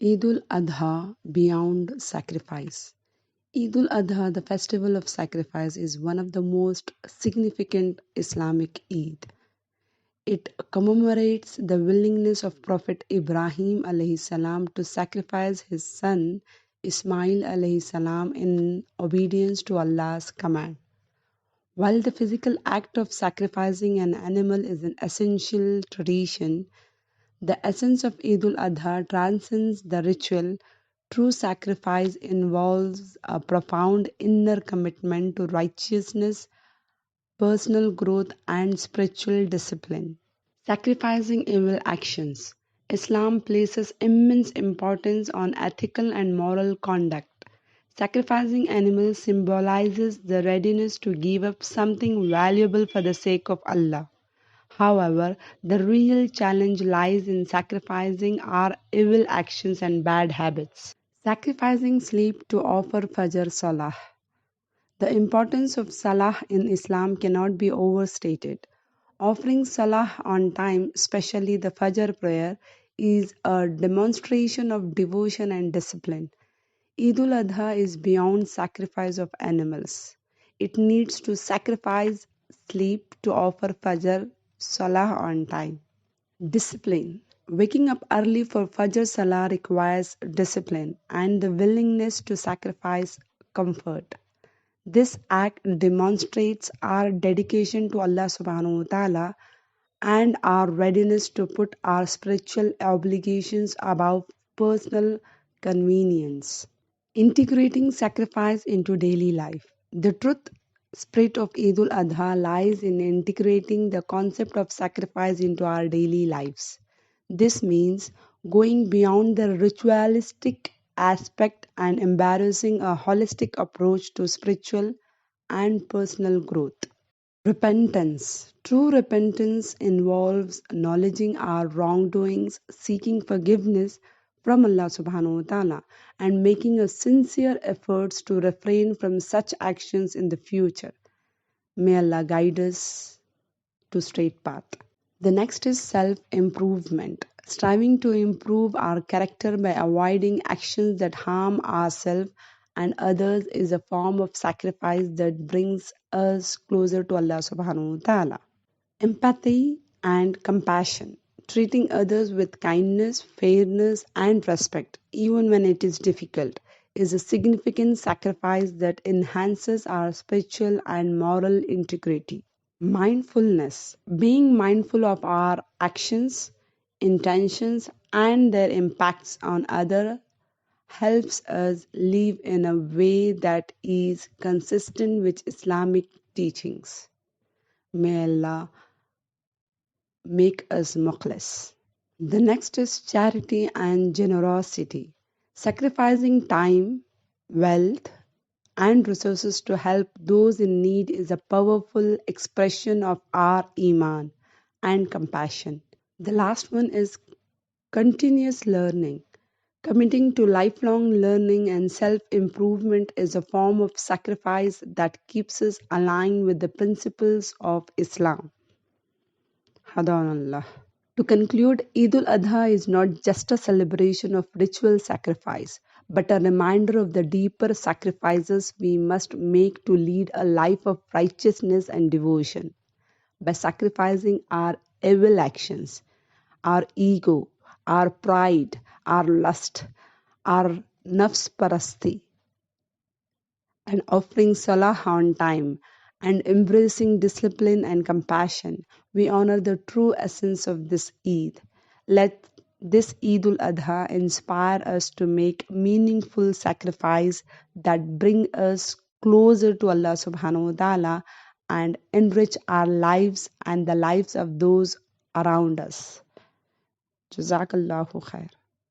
Eid Al Adha, beyond sacrifice. Eid Al Adha, the festival of sacrifice, is one of the most significant Islamic Eid. It commemorates the willingness of Prophet Ibrahim alayhi salam to sacrifice his son Ismail alayhi salam in obedience to Allah's command. While the physical act of sacrificing an animal is an essential tradition, the essence of Eid al Adha transcends the ritual. True sacrifice involves a profound inner commitment to righteousness, personal growth, and spiritual discipline. Sacrificing evil actions. Islam places immense importance on ethical and moral conduct. Sacrificing animals symbolizes the readiness to give up something valuable for the sake of Allah. However, the real challenge lies in sacrificing our evil actions and bad habits. Sacrificing sleep to offer Fajr Salah. The importance of Salah in Islam cannot be overstated. Offering Salah on time, especially the Fajr prayer, is a demonstration of devotion and discipline. Eid al Adha is beyond sacrifice of animals. It needs to sacrifice sleep to offer Fajr Salah on time. Discipline. Waking up early for Fajr Salah requires discipline and the willingness to sacrifice comfort. This act demonstrates our dedication to Allah subhanahu wa ta'ala and our readiness to put our spiritual obligations above personal convenience. Integrating sacrifice into daily life. The truth spirit of Eid al Adha lies in integrating the concept of sacrifice into our daily lives. This means going beyond the ritualistic aspect and embracing a holistic approach to spiritual and personal growth. Repentance. True repentance involves acknowledging our wrongdoings, seeking forgiveness from Allah subhanahu wa ta'ala, and making a sincere efforts to refrain from such actions in the future. May Allah guide us to straight path. The next is self-improvement. Striving to improve our character by avoiding actions that harm ourselves and others is a form of sacrifice that brings us closer to Allah subhanahu wa ta'ala. Empathy and compassion. Treating others with kindness, fairness, and respect, even when it is difficult, is a significant sacrifice that enhances our spiritual and moral integrity. Mindfulness. Being mindful of our actions, intentions, and their impacts on others helps us live in a way that is consistent with Islamic teachings. May Allah make us mukhlis. The next is charity and generosity. Sacrificing time, wealth, and resources to help those in need is a powerful expression of our iman and compassion. The last one is continuous learning. Committing to lifelong learning and self improvement is a form of sacrifice that keeps us aligned with the principles of Islam. Hadanallah. To conclude, Eid al Adha is not just a celebration of ritual sacrifice, but a reminder of the deeper sacrifices we must make to lead a life of righteousness and devotion. By sacrificing our evil actions, our ego, our pride, our lust, our nafs parasti, and offering salah on time and embracing discipline and compassion, we honor the true essence of this Eid. Let this Eid al Adha inspire us to make meaningful sacrifice that bring us closer to Allah subhanahu wa ta'ala and enrich our lives and the lives of those around us. Jazakallahu khair.